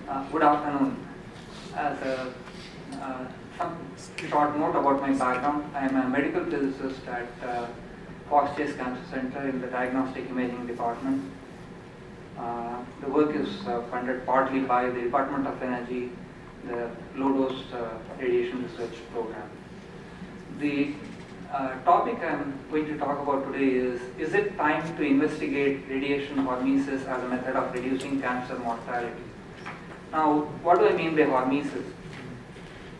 Good afternoon. As some short note about my background, I am a medical physicist at Fox Chase Cancer Center in the Diagnostic Imaging Department. The work is funded partly by the Department of Energy, the Low-Dose Radiation Research Program. The topic I am going to talk about today is it time to investigate radiation hormesis as a method of reducing cancer mortality? Now, what do I mean by hormesis?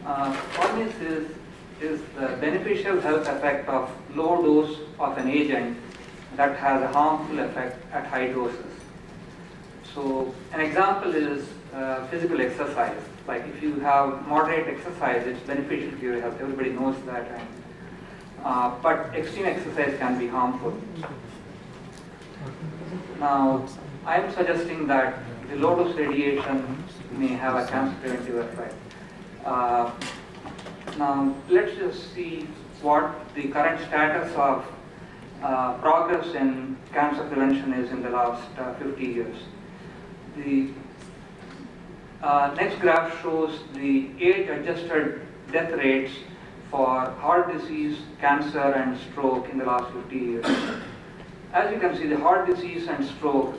Hormesis is the beneficial health effect of low dose of an agent that has a harmful effect at high doses. So, an example is physical exercise. Like if you have moderate exercise, it's beneficial to your health. Everybody knows that. But extreme exercise can be harmful. Now, I am suggesting that the low-dose radiation may have a cancer preventive effect. Now, let's just see what the current status of progress in cancer prevention is in the last 50 years. The next graph shows the age-adjusted death rates for heart disease, cancer, and stroke in the last 50 years. As you can see, the heart disease and stroke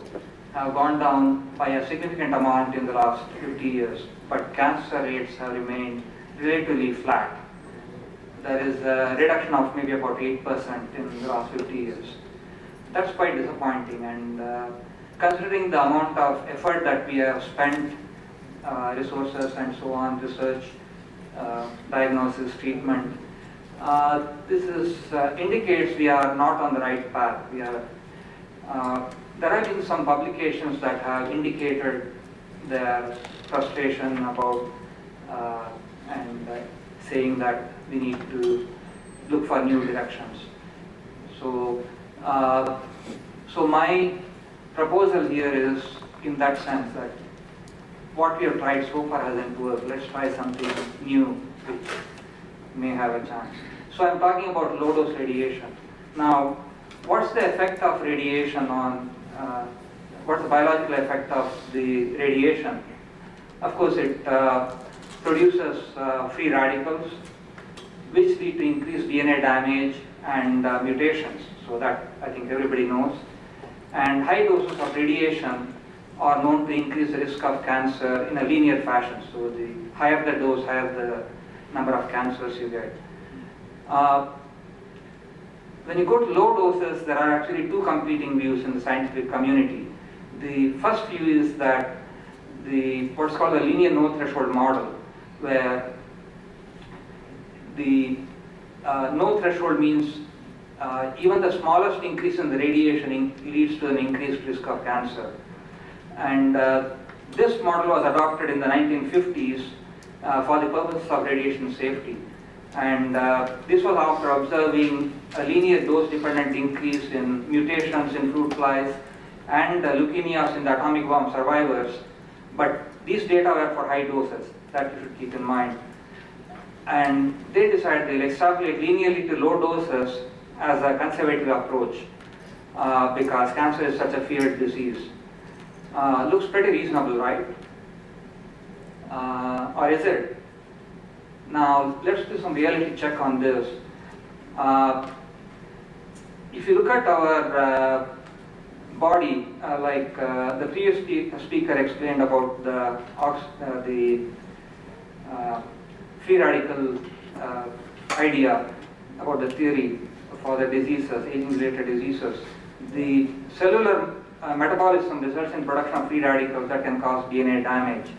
have gone down by a significant amount in the last 50 years, but cancer rates have remained relatively flat. There is a reduction of maybe about 8% in the last 50 years. That's quite disappointing, and considering the amount of effort that we have spent, resources and so on, research, diagnosis, treatment, this indicates we are not on the right path. There have been some publications that have indicated their frustration about and saying that we need to look for new directions. So, so my proposal here is in that sense that what we have tried so far hasn't worked. Let's try something new which may have a chance. So I'm talking about low-dose radiation. Now, what's the effect of radiation on, what's the biological effect of the radiation? Of course, it produces free radicals, which lead to increased DNA damage and mutations. So that I think everybody knows. And high doses of radiation are known to increase the risk of cancer in a linear fashion. So the higher the dose, higher the number of cancers you get. When you go to low doses, there are actually two competing views in the scientific community. The first view is that what's called the linear no threshold model, where the no threshold means even the smallest increase in the radiation leads to an increased risk of cancer. And this model was adopted in the 1950s for the purpose of radiation safety. And this was after observing a linear dose-dependent increase in mutations in fruit flies and leukemias in the atomic bomb survivors. But these data were for high doses, that you should keep in mind. And they decided they'll extrapolate linearly to low doses as a conservative approach because cancer is such a feared disease. Looks pretty reasonable, right? Or is it? Now, let's do some reality check on this. If you look at our body, like the previous speaker explained about the free radical idea, about the theory for the diseases, aging-related diseases, the cellular metabolism results in production of free radicals that can cause DNA damage.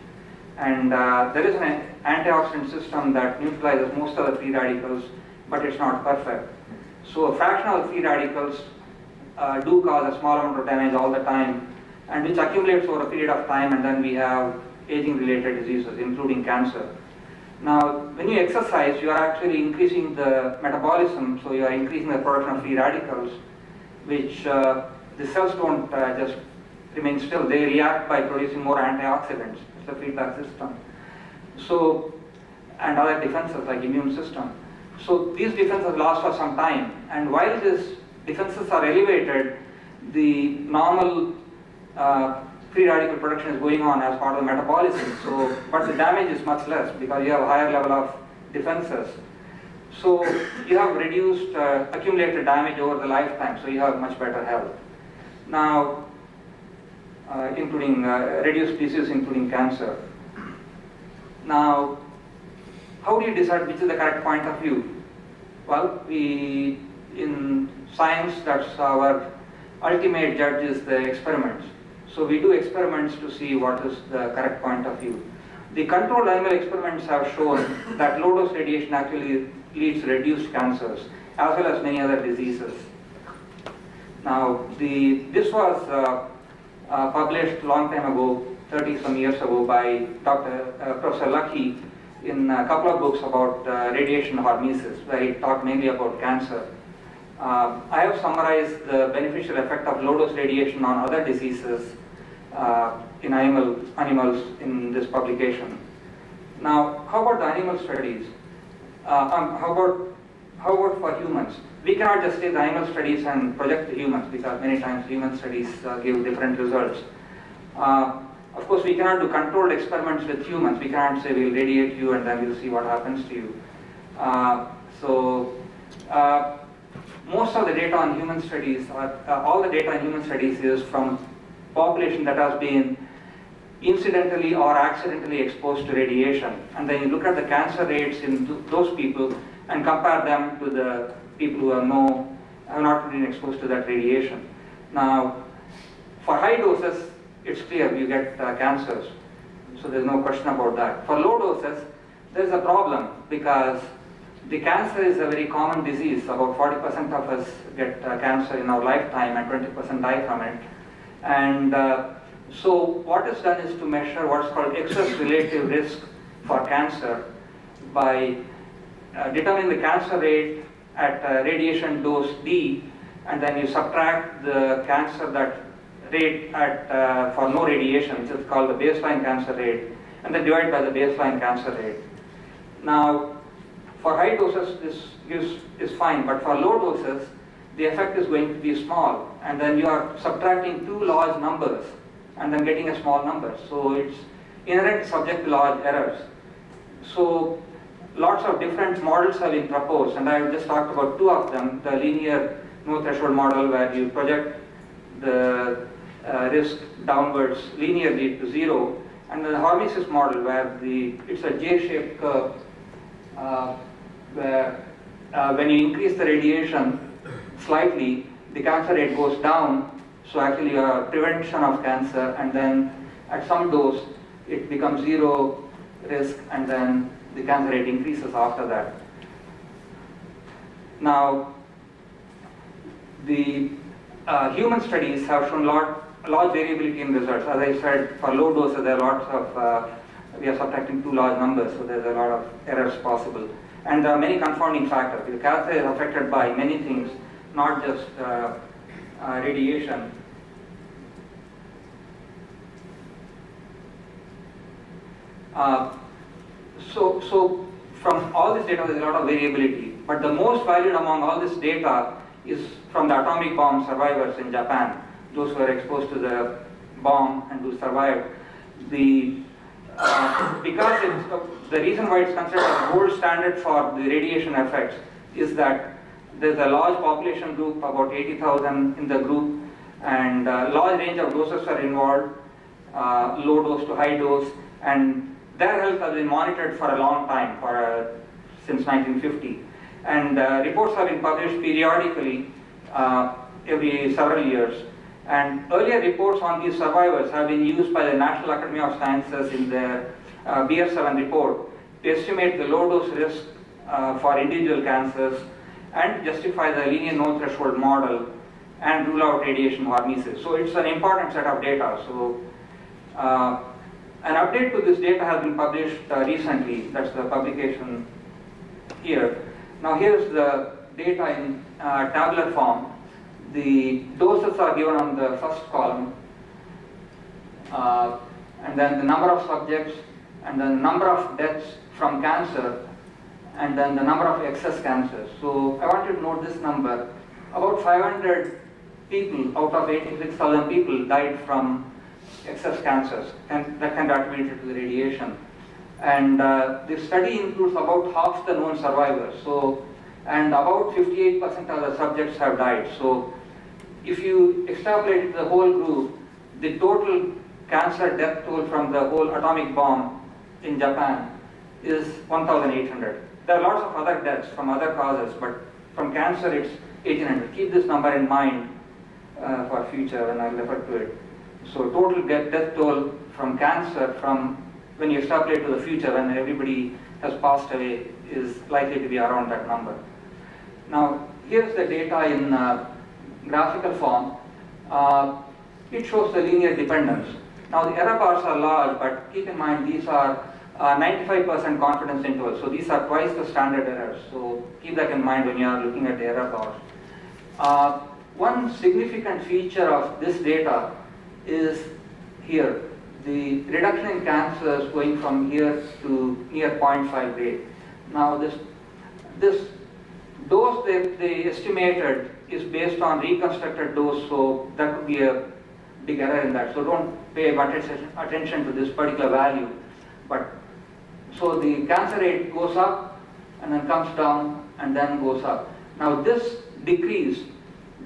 And there is an antioxidant system that neutralizes most of the free radicals, but it's not perfect. So a fraction of free radicals do cause a small amount of damage all the time, and which accumulates over a period of time, and then we have aging-related diseases, including cancer. Now, when you exercise, you are actually increasing the metabolism, so you are increasing the production of free radicals, which the cells don't just remain still. They react by producing more antioxidants. It's a feedback system. So, and other defenses like immune system. So these defenses last for some time. And while these defenses are elevated, the normal free radical production is going on as part of the metabolism. So, but the damage is much less because you have a higher level of defenses. So you have reduced accumulated damage over the lifetime, so you have much better health. Now, including reduced disease, including cancer. Now, how do you decide which is the correct point of view? Well, in science, that's our ultimate judge is the experiments. So we do experiments to see what is the correct point of view. The controlled animal experiments have shown that low-dose radiation actually leads to reduced cancers as well as many other diseases. Now, this was published a long time ago, 30-some years ago, by Professor Lucky in a couple of books about radiation hormesis, where he talked mainly about cancer. I have summarized the beneficial effect of low-dose radiation on other diseases in animals in this publication. Now, how about the animal studies? How about for humans? We cannot just take the animal studies and project the humans, because many times human studies give different results. Of course, we cannot do controlled experiments with humans. We cannot say we'll radiate you and then we'll see what happens to you. Most of the data on human studies, all the data on human studies is from population that has been incidentally or accidentally exposed to radiation. And then you look at the cancer rates in those people and compare them to the people who have not been exposed to that radiation. Now, for high doses, it's clear you get cancers. So there's no question about that. For low doses, there's a problem because the cancer is a very common disease. About 40% of us get cancer in our lifetime and 20% die from it. And so what is done is to measure what's called excess relative risk for cancer by determining the cancer rate at radiation dose D, and then you subtract the cancer that rate at for no radiation, which is called the baseline cancer rate, and then divide by the baseline cancer rate. Now, for high doses, this is fine, but for low doses, the effect is going to be small, and then you are subtracting two large numbers and then getting a small number. So it's inherently subject to large errors. So lots of different models have been proposed, and I have just talked about two of them. The linear no threshold model, where you project the risk downwards linearly to zero, and the hormesis model, where it's a J-shaped curve, where when you increase the radiation slightly, the cancer rate goes down, so actually prevention of cancer, and then at some dose it becomes zero risk, and then the cancer rate increases after that. Now, the human studies have shown large variability in results. As I said, for low doses there are lots of, we are subtracting two large numbers, so there's a lot of errors possible. And there are many confounding factors. The cancer is affected by many things, not just radiation. So from all this data, there's a lot of variability. But the most valued among all this data is from the atomic bomb survivors in Japan, those who were exposed to the bomb and who survived. Because the reason why it's considered a gold standard for the radiation effects is that there's a large population group, about 80,000 in the group, and a large range of doses are involved, low dose to high dose, and their health has been monitored for a long time, since 1950. And reports have been published periodically every several years. And earlier reports on these survivors have been used by the National Academy of Sciences in their BR7 report to estimate the low dose risk for individual cancers and justify the linear no threshold model and rule out radiation hormesis. So it's an important set of data. So an update to this data has been published recently. That's the publication here. Now here's the data in tabular form. The doses are given on the first column, and then the number of subjects, and then the number of deaths from cancer, and then the number of excess cancers. So I want you to note this number. About 500 people out of 86,000 people died from excess cancers that can be attributed to the radiation. And this study includes about half the known survivors. So, and about 58% of the subjects have died. So, if you extrapolate the whole group, the total cancer death toll from the whole atomic bomb in Japan is 1,800. There are lots of other deaths from other causes, but from cancer it's 1,800. Keep this number in mind for future when I refer to it. So total death toll from cancer from when you extrapolate to the future when everybody has passed away is likely to be around that number. Now here's the data in graphical form. It shows the linear dependence. Now the error bars are large, but keep in mind these are 95% confidence intervals. So these are twice the standard errors. So keep that in mind when you are looking at the error bars. One significant feature of this data is here, the reduction in cancers going from here to near 0.5 rate. Now this dose they estimated is based on reconstructed dose, so that would be a big error in that. So don't pay much attention to this particular value. But so the cancer rate goes up and then comes down and then goes up. Now this decrease,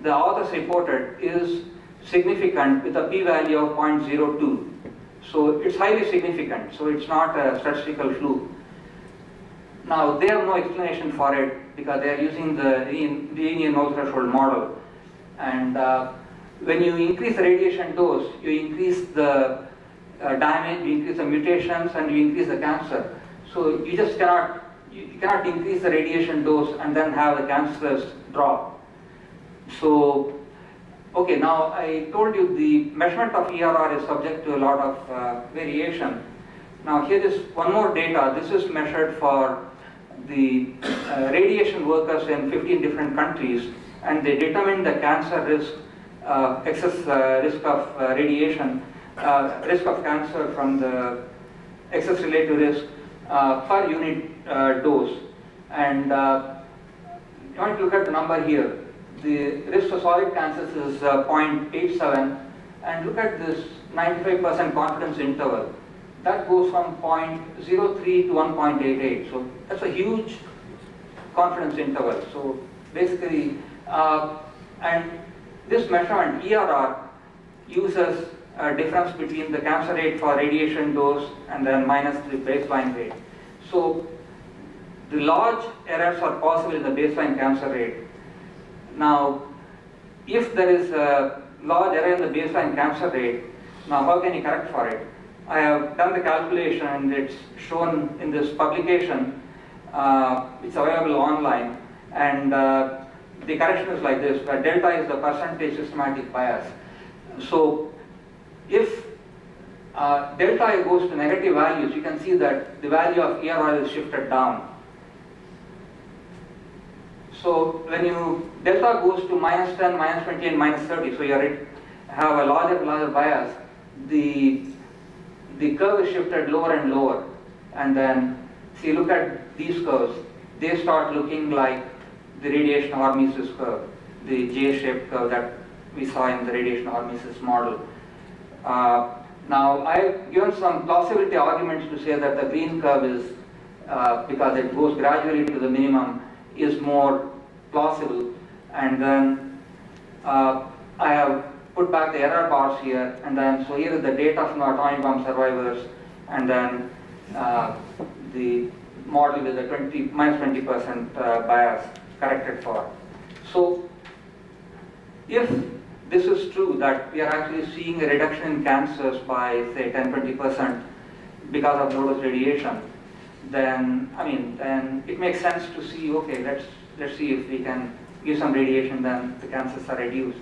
the authors reported, is significant with a p-value of 0.02. So it's highly significant. So it's not a statistical fluke. Now they have no explanation for it because they are using the linear no threshold model. And when you increase the radiation dose, you increase the damage, you increase the mutations, and you increase the cancer. So you just cannot increase the radiation dose and then have the cancers drop. So, okay, now I told you the measurement of ERR is subject to a lot of variation. Now here is one more data. This is measured for the radiation workers in 15 different countries, and they determined the cancer risk, excess risk of radiation, risk of cancer from the excess relative risk per unit dose. And you want to look at the number here. The risk for solid cancers is 0.87, and look at this 95% confidence interval. That goes from 0.03 to 1.88. So that's a huge confidence interval. So basically, and this measurement, ERR, uses a difference between the cancer rate for radiation dose and then minus the baseline rate. So the large errors are possible in the baseline cancer rate. Now, if there is a large error in the baseline cancer rate, now how can you correct for it? I have done the calculation and it's shown in this publication. It's available online, and the correction is like this, where delta is the percentage systematic bias. So if delta goes to negative values, you can see that the value of ERR is shifted down. So when you delta goes to -10, -20, and -30, so you have a larger bias, the curve is shifted lower and lower. And then, see, look at these curves. They start looking like the radiation hormesis curve, the J-shaped curve that we saw in the radiation hormesis model. Now, I've given some plausibility arguments to say that the green curve is, because it goes gradually to the minimum, is more plausible. And then I have put back the error bars here, and then so here is the data from the atomic bomb survivors, and then the model with the -20% bias corrected for. So if this is true, that we are actually seeing a reduction in cancers by say 10-20% because of low-dose radiation, then then it makes sense to see, okay, let's see if we can give some radiation, then the cancers are reduced.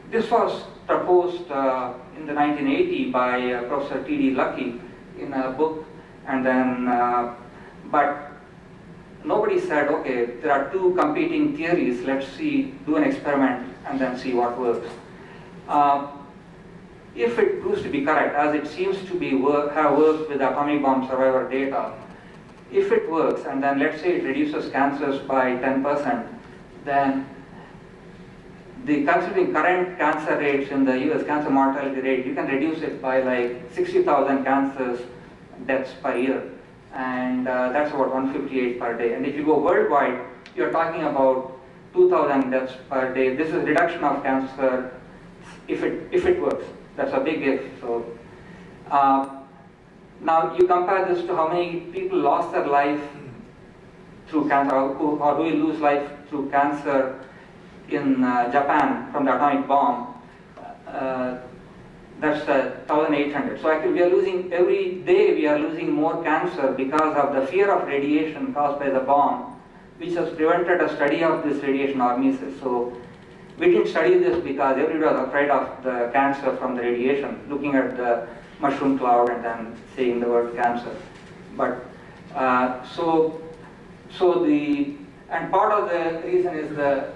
This was proposed in the 1980 by Professor T.D. Luckey in a book, and then but nobody said, okay, there are two competing theories, let's see, do an experiment and then see what works. If it proves to be correct, as it seems to be have worked with atomic bomb survivor data, if it works, and then let's say it reduces cancers by 10%, then considering current cancer rates in the US, cancer mortality rate, you can reduce it by like 60,000 cancers deaths per year. And that's about 158 per day. And if you go worldwide, you're talking about 2,000 deaths per day. This is a reduction of cancer if it works. That's a big if. So now you compare this to how many people lost their life through cancer, or do we lose life through cancer in Japan from the atomic bomb. That's 1,800. So actually we are losing, every day we are losing more cancer because of the fear of radiation caused by the bomb, which has prevented a study of this radiation OMICS. So we didn't study this because everybody was afraid of the cancer from the radiation, looking at the mushroom cloud and then saying the word cancer. But and part of the reason is the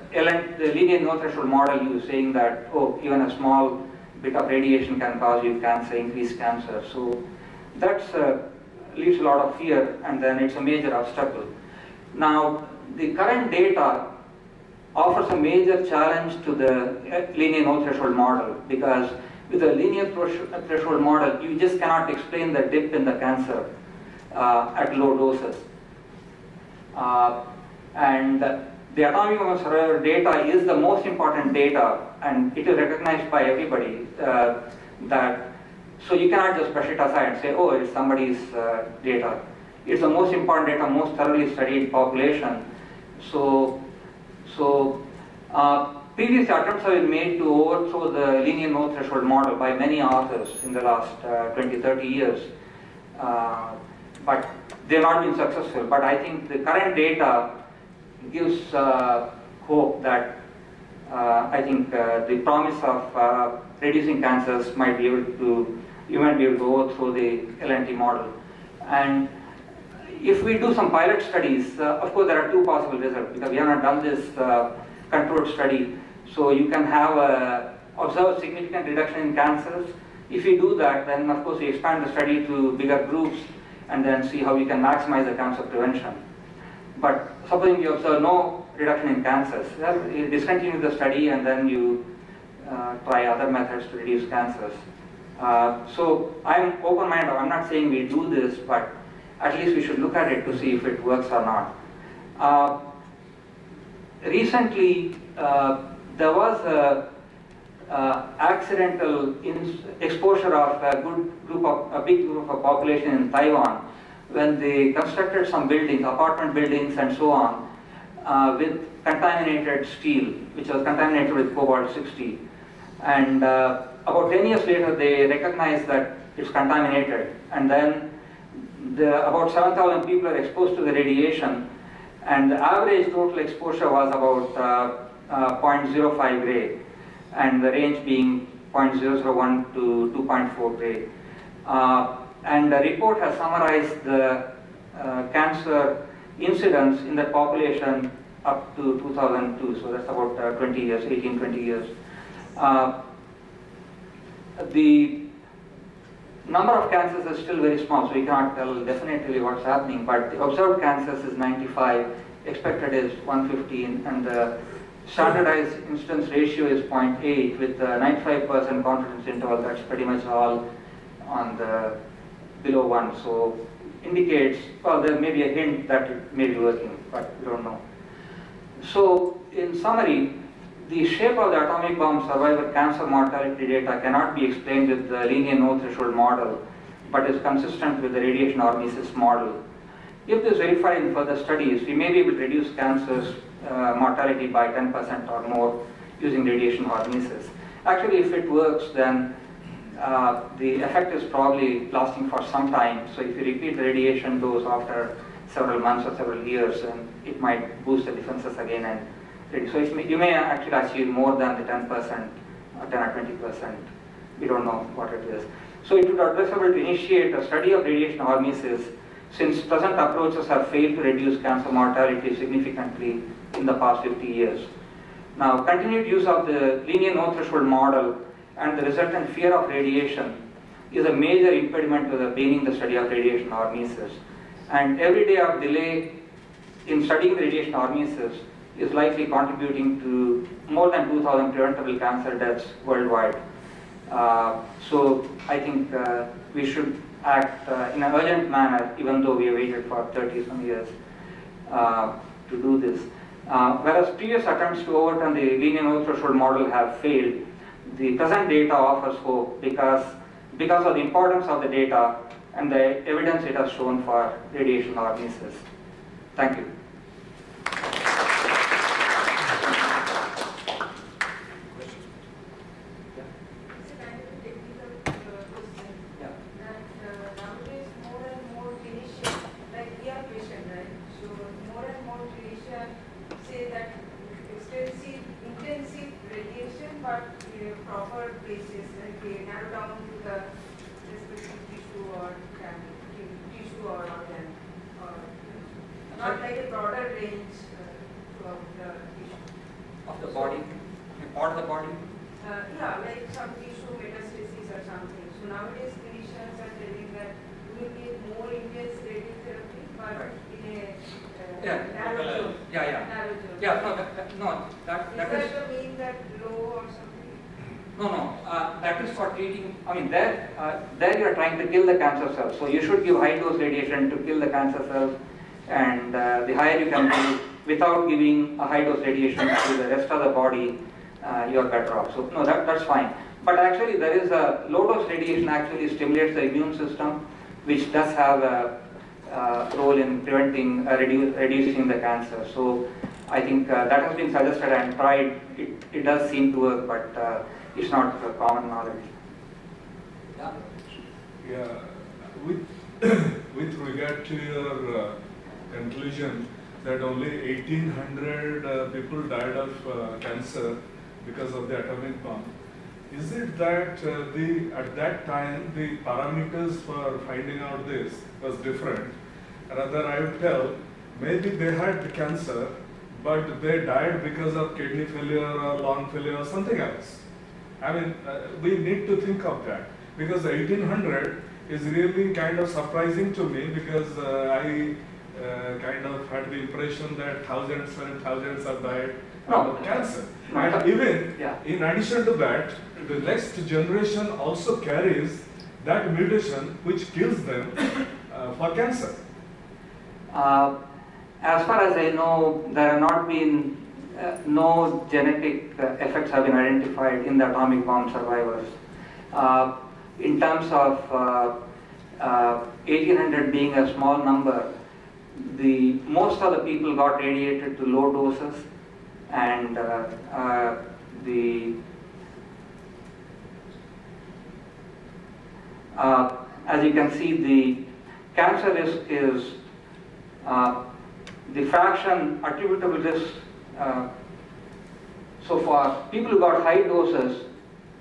linear no threshold model use, saying that, oh, even a small bit of radiation can cause you cancer, increase cancer. So that leaves a lot of fear, and then it's a major obstacle. Now, the current data offers a major challenge to the linear no threshold model, because with a linear threshold model, you just cannot explain the dip in the cancer at low doses. And the atomic bomb survivor data is the most important data, and it is recognized by everybody so you cannot just brush it aside and say, oh, it's somebody's data. It's the most important data, most thoroughly studied population. So previous attempts have been made to overthrow the linear no threshold model by many authors in the last 20-30 years. But they have not been successful. But I think the current data gives hope that I think the promise of reducing cancers you might be able to overthrow the LNT model. And if we do some pilot studies, of course there are two possible results, because we have not done this controlled study. So you can have observe significant reduction in cancers. If you do that, then of course we expand the study to bigger groups and then see how we can maximize the cancer prevention. But supposing you observe no reduction in cancers, well, you discontinue the study and then you try other methods to reduce cancers. So I'm open-minded. I'm not saying we do this, but at least we should look at it to see if it works or not. Recently, there was accidental exposure of a big group of population in Taiwan when they constructed some buildings, apartment buildings and so on, with contaminated steel, which was contaminated with cobalt-60. And about 10 years later, they recognized that it's contaminated. And then about 7,000 people are exposed to the radiation, and the average total exposure was about 0.05 gray, and the range being 0.001 to 2.4 gray. And the report has summarized the cancer incidence in that population up to 2002, so that's about 20 years, 18, 20 years. The number of cancers is still very small, so we cannot tell definitely what's happening, but the observed cancers is 95, expected is 115, and the standardized incidence ratio is 0.8 with a 95% confidence interval. That's pretty much all on the below 1. So indicates, well, there may be a hint that it may be working, but we don't know. So in summary, the shape of the atomic bomb survivor cancer mortality data cannot be explained with the linear no threshold model, but is consistent with the radiation OMICS model. If this is verified in further studies, we may be able to reduce cancer's mortality by 10% or more using radiation OMICS. Actually, if it works, then the effect is probably lasting for some time. So if you repeat the radiation dose after several months or several years, then it might boost the defenses again. And so you may actually achieve more than the 10%, or 10 or 20%. We don't know what it is. So it would be advisable to initiate a study of radiation OMICS, since present approaches have failed to reduce cancer mortality significantly in the past 50 years. Now, continued use of the linear no threshold model and the resultant fear of radiation is a major impediment to beginning the study of radiation OMICS. And every day of delay in studying the radiation OMICS is likely contributing to more than 2,000 preventable cancer deaths worldwide. So I think we should act in an urgent manner, even though we have waited for 30-some years to do this. Whereas previous attempts to overturn the linear no threshold model have failed, the present data offers hope because of the importance of the data and the evidence it has shown for radiation OMICS. Thank you. Proper places, like they narrow down to the specific tissue or tissue or organ, or not like a broader range throughout the tissue. Of the body? Part of the body? Yeah, like some tissue metastasis or something. So nowadays clinicians are telling that we will need more intense radiotherapy, but right. In a narrow zone. Narrow zone. Does that mean that low or something? No. That is for treating. I mean, there you are trying to kill the cancer cells. So you should give high dose radiation to kill the cancer cells, and the higher you can do without giving a high dose radiation to the rest of the body, you are better off. So no, that's fine. But actually, there is a low dose radiation actually stimulates the immune system, which does have a role in preventing, reducing the cancer. So I think that has been suggested and tried. It does seem to work, but it's not common knowledge. Yeah. With regard to your conclusion that only 1,800 people died of cancer because of the atomic bomb, is it that at that time the parameters for finding out this was different? Rather, I would tell, maybe they had the cancer, but they died because of kidney failure or lung failure or something else. I mean, we need to think of that, because 1,800 is really kind of surprising to me, because I kind of had the impression that thousands and thousands have died of cancer. And even in addition to that, the next generation also carries that mutation which kills them for cancer. As far as I know, there have not been no genetic effects have been identified in the atomic bomb survivors. In terms of 1,800 being a small number, most of the people got radiated to low doses, and as you can see, the cancer risk is the fraction attributable risk. So far, people who got high doses,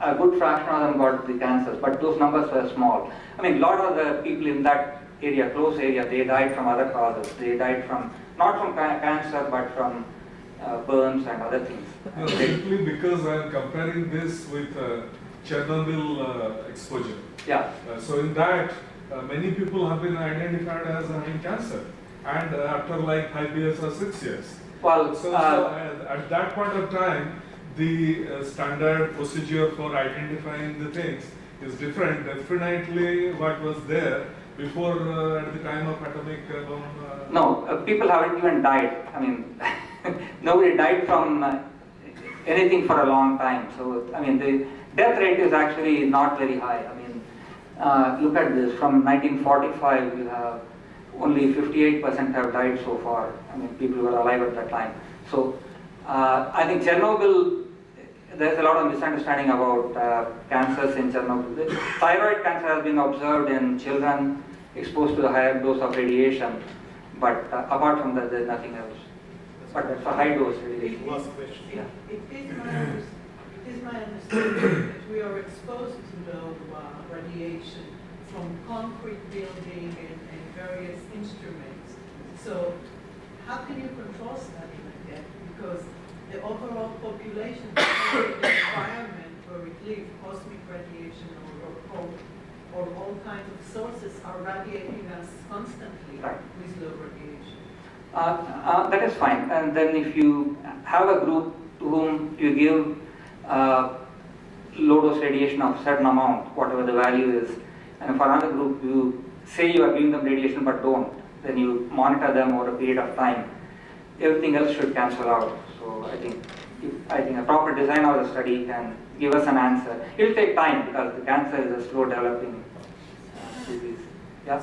a good fraction of them got the cancers, but those numbers were small. I mean, a lot of the people in that area, close area, they died from other causes. They died from, not from cancer, but from burns and other things. No, simply because I am comparing this with Chernobyl exposure. Yeah. So in that, many people have been identified as having cancer, and after like 5 years or 6 years. Well, so at that point of time, the standard procedure for identifying the things is different. Definitely, what was there before at the time of atomic bomb. No, people haven't even died. I mean, nobody died from anything for a long time. So, I mean, the death rate is actually not very high. I mean, look at this. From 1945, you have only 58% have died so far. I mean, people who were alive at that time. So, I think Chernobyl, there's a lot of misunderstanding about cancers in Chernobyl. The thyroid cancer has been observed in children exposed to the higher dose of radiation, but apart from that, there's nothing else. But for high dose radiation. Yeah. It is my understanding that we are exposed to low radiation from concrete building and various instruments. So how can you control something like that? Because the overall population, the environment where we live, cosmic radiation or all kinds of sources are radiating us constantly with low radiation. That is fine. And then if you have a group to whom you give low dose radiation of certain amount, whatever the value is, and for another group you say you are giving them radiation but don't, then you monitor them over a period of time, everything else should cancel out. So I think a proper design of the study can give us an answer. It will take time because the cancer is a slow developing disease. Yeah.